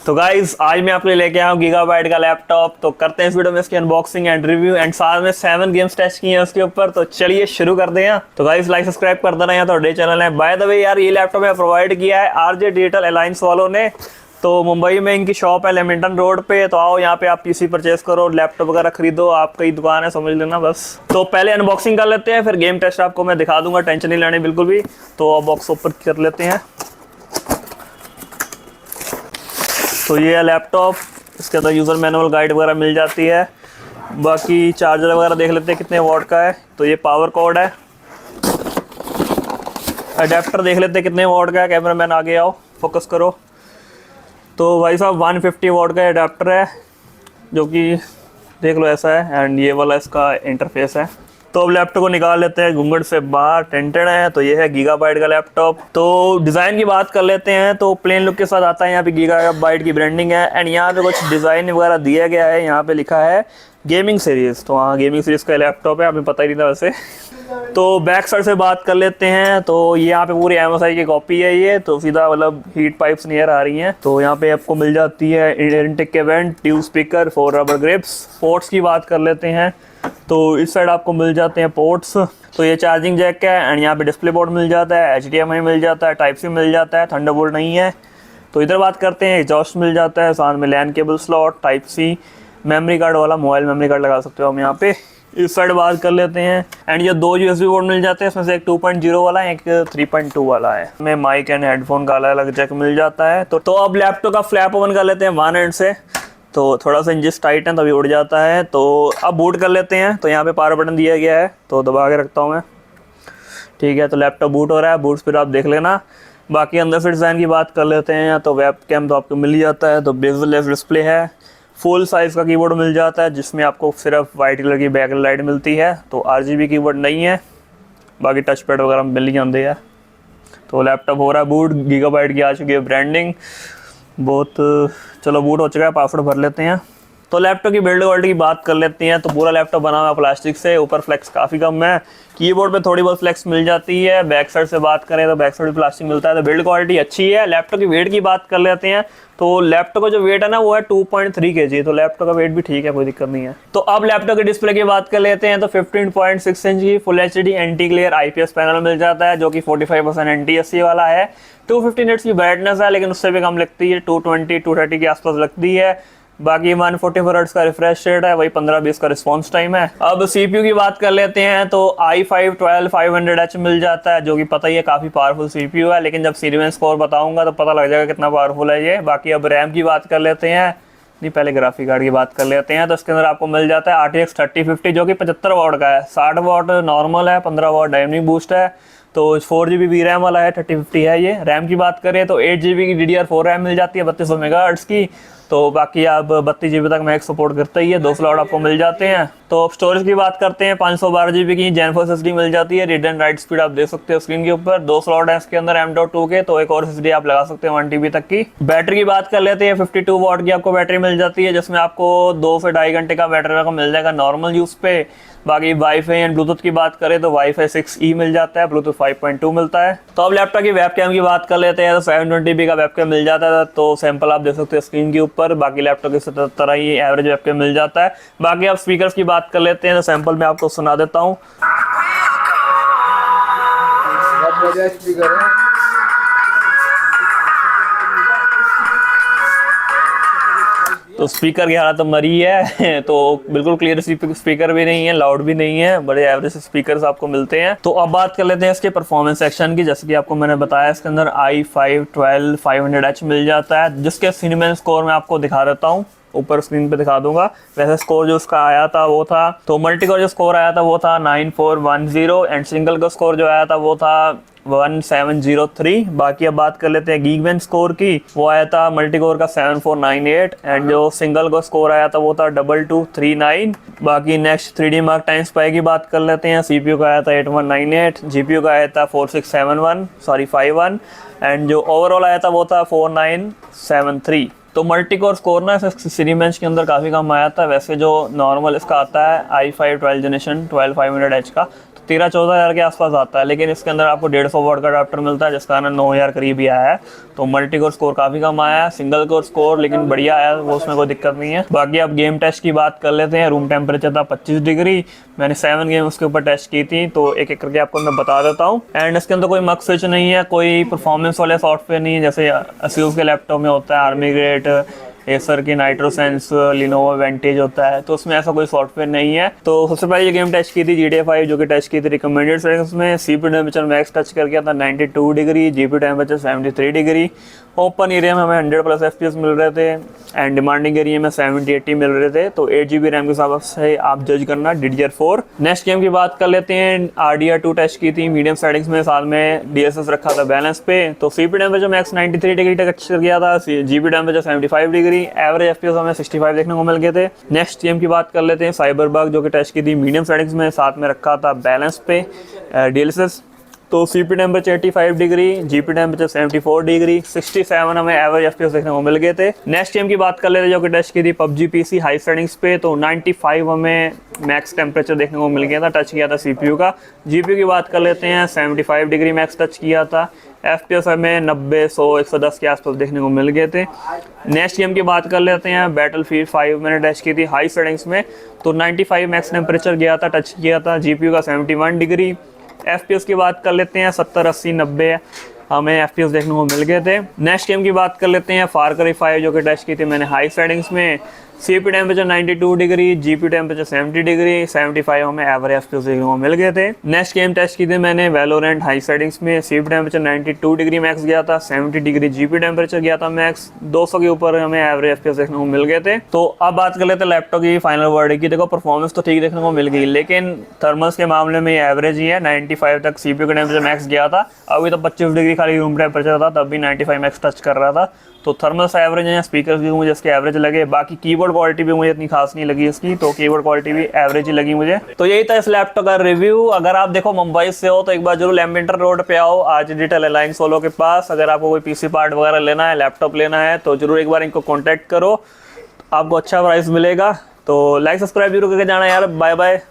तो गाइज आज मैं आपके लिए लेके आया हूँ गीगाबाइट का लैपटॉप। तो करते हैं इस वीडियो में इसकी अनबॉक्सिंग एंड रिव्यू एंड साथ में 7 गेम्स टेस्ट किए हैं उसके ऊपर। तो चलिए शुरू कर दें। तो गाइज लाइक सब्सक्राइब कर देना है, तो डे चैनल है। बाय द वे यार, ये लैपटॉप है प्रोवाइड किया है आरजे डिजिटल अलायंस वालों ने। तो मुंबई में इनकी शॉप है लेमिंटन रोड पे। तो आओ यहाँ पे आप पीसी परचेस करो, लैपटॉप वगैरह खरीदो, आपकी दुकान है, समझ लेना बस। तो पहले अनबॉक्सिंग कर लेते हैं, फिर गेम टेस्ट आपको मैं दिखा दूंगा, टेंशन नहीं लेनी बिल्कुल भी। तो बॉक्स ओपन कर लेते हैं। तो ये है लैपटॉप, इसके अंदर यूज़र मैनुअल गाइड वगैरह मिल जाती है। बाकी चार्जर वगैरह देख लेते हैं कितने वॉट का है। तो ये पावर कॉर्ड है। अडेप्टर देख लेते हैं कितने वॉट का है। कैमरा मैन आगे आओ, फोकस करो। तो भाई साहब 150 वॉट का अडेप्टर है, जो कि देख लो ऐसा है। एंड ये वाला इसका इंटरफेस है। तो अब लैपटॉप को निकाल लेते हैं घूंघट से बाहर। टेंटेड है। तो ये है गीगाबाइट का लैपटॉप। तो डिज़ाइन की बात कर लेते हैं। तो प्लेन लुक के साथ आता है, यहाँ पे गीगाबाइट की ब्रांडिंग है। एंड यहाँ पे कुछ डिज़ाइन वगैरह दिया गया है। यहाँ पे लिखा है गेमिंग सीरीज़। तो हाँ, गेमिंग सीरीज़ का लैपटॉप है, हमें पता ही नहीं था वैसे। तो बैक साइड से बात कर लेते हैं। तो यहाँ पे पूरी MSI की कॉपी है ये। तो सीधा मतलब हीट पाइप्स नियर आ रही हैं। तो यहाँ पे आपको मिल जाती है intake vent, tube speaker, 4 rubber grips. Ports की बात कर लेते हैं। तो इस साइड आपको मिल जाते हैं पोर्ट्स। तो ये चार्जिंग जैक है। एंड यहाँ पे डिस्प्ले पोर्ट मिल जाता है, HDMI मिल जाता है, टाइप सी मिल जाता है, थंडरबोल्ट नहीं है। तो इधर बात करते हैं, एग्जॉस्ट मिल जाता है, साथ में LAN cable slot, type C, memory card वाला मोबाइल मेमोरी कार्ड लगा सकते हो हम यहाँ पे। इस साइड बात कर लेते हैं। एंड ये 2 USB पोर्ट मिल जाते हैं, इसमें से एक 2.0 वाला है, एक 3.2 वाला है। में माइक एंड हेडफोन का अलग अलग जैक मिल जाता है। तो अब लैपटॉप का फ्लैप ओपन कर लेते हैं वन एंड से। तो थोड़ा सा इंजिस टाइट है, तभी उड़ जाता है। तो अब बूट कर लेते हैं। तो यहाँ पे पावर बटन दिया गया है, तो दबा के रखता हूँ मैं। ठीक है, तो लैपटॉप बूट हो रहा है। बूट स्पीड आप देख लेना। बाकी अंदर से डिज़ाइन की बात कर लेते हैं। तो वेब कैम तो आपको मिल ही जाता है। तो बेजलेस डिस्प्ले है। फुल साइज़ का कीबोर्ड मिल जाता है, जिसमें आपको सिर्फ वाइट कलर की बैकलाइट मिलती है। तो RGB कीबोर्ड नहीं है। बाकी टच पैड वगैरह मिल ही जाते हैं। तो लैपटॉप हो रहा है बूट। गीगाबाइट की आ चुकी है ब्रांडिंग बहुत। चलो बूट हो चुका है, पासवर्ड भर लेते हैं। तो लैपटॉप की बिल्ड क्वालिटी की बात कर लेते हैं। तो पूरा लैपटॉप बना हुआ है प्लास्टिक से, ऊपर फ्लेक्स काफ़ी कम है। कीबोर्ड पे थोड़ी बहुत फ्लेक्स मिल जाती है। बैक साइड से बात करें तो बैक साइड भी प्लास्टिक मिलता है। तो बिल्ड क्वालिटी अच्छी है। लैपटॉप की वेट की बात कर लेते हैं। तो लैपटॉप का जो वेट है ना, वो है 2.3 kg। तो लैपटॉप का वेट भी ठीक है, कोई दिक्कत नहीं है। तो अब लैपटॉप के डिस्प्ले की बात कर लेते हैं। तो 15.6 इंच की full HD anti glare IPS panel मिल जाता है, जो कि 45% NTSC वाला है। 250 निट्स की ब्राइटनेस है, लेकिन उससे भी कम लगती है, 220-230 के आसपास लगती है। बाकी 144 हर्ट्ज का रिफ्रेश रेट है, वही 15-20 का रिस्पॉन्स टाइम है। अब CPU की बात कर लेते हैं। तो i5-12500H मिल जाता है, जो कि पता ही है काफ़ी पावरफुल CPU है। लेकिन जब सीरीज में स्कोर बताऊंगा तो पता लग जाएगा कितना पावरफुल है ये। बाकी अब रैम की बात कर लेते हैं। नहीं, पहले ग्राफिक कार्ड की बात कर लेते हैं। तो इसके अंदर आपको मिल जाता है RTX 3050, जो कि 75 वॉट का है। 60 वॉट नॉर्मल है, 15 वॉट डायनेमिक बूस्ट है। तो 4GB VRAM वाला है, 3050 है ये। रैम की बात करें तो 8GB की DDR4 रैम मिल जाती है, 3200 मेगाहर्ट्ज़ की। तो बाकी आप 32GB तक मैक्स सपोर्ट करता ही है। 2 स्लॉट आपको मिल जाते हैं। तो स्टोरेज की बात करते हैं, 512GB की Gen 4 SSD मिल जाती है। रीड एंड राइट स्पीड आप देख सकते हो स्क्रीन के ऊपर। 2 स्लॉट है इसके अंदर M.2 के। तो एक और SSD आप लगा सकते हैं 1TB तक की। बैटरी की बात कर लेते हैं। 52 वॉट की आपको बैटरी मिल जाती है, जिसमें आपको 2 से 2.5 घंटे का बैटरी बैकअप मिल जाएगा नॉर्मल यूज़ पे। बाकी वाईफाई एंड ब्लूटूथ की बात करें तो वाईफाई 6E मिल जाता है, ब्लूटूथ 5.2 मिलता है। तो अब लैपटॉप की वेबकैम की बात कर लेते हैं। तो 720p का वेबकैम मिल जाता है। तो सैंपल आप देख सकते हैं स्क्रीन के ऊपर। बाकी लैपटॉप की तरह ही एवरेज वेबकैम मिल जाता है। बाकी आप स्पीकर्स की बात कर लेते हैं। तो सैंपल मैं आपको सुना देता हूँ। तो स्पीकर की हालत तो मरी है। तो बिल्कुल क्लियर स्पीकर भी नहीं है, लाउड भी नहीं है, बड़े एवरेज स्पीकर्स आपको मिलते हैं। तो अब बात कर लेते हैं इसके परफॉर्मेंस सेक्शन की। जैसे कि आपको मैंने बताया, इसके अंदर i5-12500H मिल जाता है, जिसके सिनेमैन स्कोर मैं आपको दिखा देता हूँ, ऊपर स्क्रीन पे दिखा दूंगा। वैसे स्कोर जो उसका आया था वो था, तो मल्टी कोर जो स्कोर आया था वो था 9410 एंड सिंगल का स्कोर जो आया था वो था 1703। बाकी अब बात कर लेते हैं गीगबेंच स्कोर की। वो आया था मल्टी कोर का 7498 एंड जो सिंगल का स्कोर आया था वो था 2239। बाकी next 3D mark time spy की बात कर लेते हैं। CPU का आया था 8198, GPU का आया था 51 एंड जो ओवरऑल आया था वो था 4973। तो मल्टी कोर स्कोर ना सीरीमेंच के अंदर काफ़ी कम आया था। वैसे जो नॉर्मल इसका आता है i5 12 जनरेशन 12500H का, तो 13-14 हज़ार के आसपास आता है, लेकिन इसके अंदर आपको 150 वॉट का अडाप्टर मिलता है जिसका 9 हज़ार करीब ही आया है। तो मल्टी कोर स्कोर काफ़ी कम आया है, सिंगल कोर स्कोर लेकिन बढ़िया आया है, वो उसमें कोई दिक्कत नहीं है। बाकी आप गेम टेस्ट की बात कर लेते हैं। रूम टेम्परेचर था 25 डिग्री, मैंने 7 गेम उसके ऊपर टेस्ट की थी, तो एक एक करके आपको मैं बता देता हूँ। एंड इसके अंदर कोई मग स्विच नहीं है, कोई परफॉर्मेंस वाले सॉफ्टवेयर नहीं है जैसे असूस के लैपटॉप में होता है, आर्मी ग्रेट, एसर की नाइट्रोसेंस, लिनोवो वेंटेज होता है, तो उसमें ऐसा कोई सॉफ्टवेयर नहीं है। तो सबसे पहले ये गेम टेस्ट की थी GTA 5, जो कि टेस्ट की थी रिकमेंडेड सेटिंग्स में। CPU टेम्परेचर मैक्स टच कर गया था 92 degree, GPU temperature 73 degree. Open area में हमें 100+ FPS मिल रहे थे एंड डिमांडिंग एरिया में 70-80 मिल रहे थे। तो 8GB रैम के हिसाब से आप जज करना DDR4। नेक्स्ट गेम की बात कर लेते हैं। RDR2 टेस्ट की थी मीडियम सेटिंग्स में, साथ में DLSS रखा था बैलेंस पे। तो CPU टेम्परेचर मैक्स 93 डिग्री तक टच कर गया था, GPU temperature 75 degree, average FPS हमें 65 देखने को मिल गए थे। नेक्स्ट गेम की बात कर लेते हैं साइबरबग, जो कि टेस्ट की थी मीडियम सेटिंग्स में, साथ में रखा था बैलेंस पे DLSS। तो CPU temperature 85 degree, GPU temperature 74 degree, 67 हमें एवरेज FPS देखने को मिल गए थे। नेक्स्ट गेम की बात कर लेते हैं जो कि टेस्ट की थी PUBG PC हाई सेटिंग्स पे। तो 95 हमें मैक्स टेम्परेचर देखने को मिल गया था, टच किया था CPU का। GPU की बात कर लेते हैं, 75 डिग्री मैक्स टच किया था। FPS हमें 90, 100, 110 के आसपास देखने को मिल गए थे। नेक्स्ट गेम की बात कर लेते हैं Battlefield 5, मैंने टेस्ट की थी हाई सेटिंग्स में। तो 95 मैक्स टेम्परेचर गया था, टच किया था। GPU का 71 डिग्री। FPS की बात कर लेते हैं, 70, 80, 90 हमें FPS देखने को मिल गए थे। नेक्स्ट गेम की बात कर लेते हैं Far Cry 5, जो कि टेस्ट की थी मैंने हाई सेटिंग्स में। CPU temperature 92 degree, GPU temperature 70 degree, 75 हमें एवरेज FPS देखने को मिल गए थे। नेक्स्ट गेम टेस्ट की थी मैंने Valorant हाई सेटिंग्स में। CPU टेम्परेचर 92 डिग्री मैक्स गया था, 70 डिग्री GPU टेम्परेचर गया था मैक्स, 200 के ऊपर हमें एवरेज FPS देखने को मिल गए थे। तो अब बात कर लेते हैं लैपटॉप की फाइनल वर्ड की। देखो परफॉर्मेंस तो ठीक देखने को मिल गई, लेकिन थर्मल्स के मामले में ये एवरेज ही है। 95 तक CPU का टेम्परेचर मैक्स गया था, अभी तो 25 डिग्री खाली रूम टेम्परेचर था, तब भी 95 मैक्स टच कर रहा था। तो थर्मल्स एवरेज है, स्पीकर्स भी मुझे इसके एवरेज लगे। बाकी कीबोर्ड क्वालिटी भी मुझे इतनी खास नहीं लगी इसकी, तो कीबोर्ड क्वालिटी भी एवरेज ही लगी मुझे। तो यही था इस लैपटॉप का रिव्यू। अगर आप देखो मुंबई से हो तो एक बार जरूर लैम्बिंटर रोड पे आओ, आज डिजिटल अलायंस सोलो के पास। अगर आपको कोई PC पार्ट वगैरह लेना है, लैपटॉप लेना है, तो जरूर एक बार इनको कॉन्टैक्ट करो, आपको अच्छा प्राइस मिलेगा। तो लाइक सब्सक्राइब जरूर करके जाना यार। Bye bye.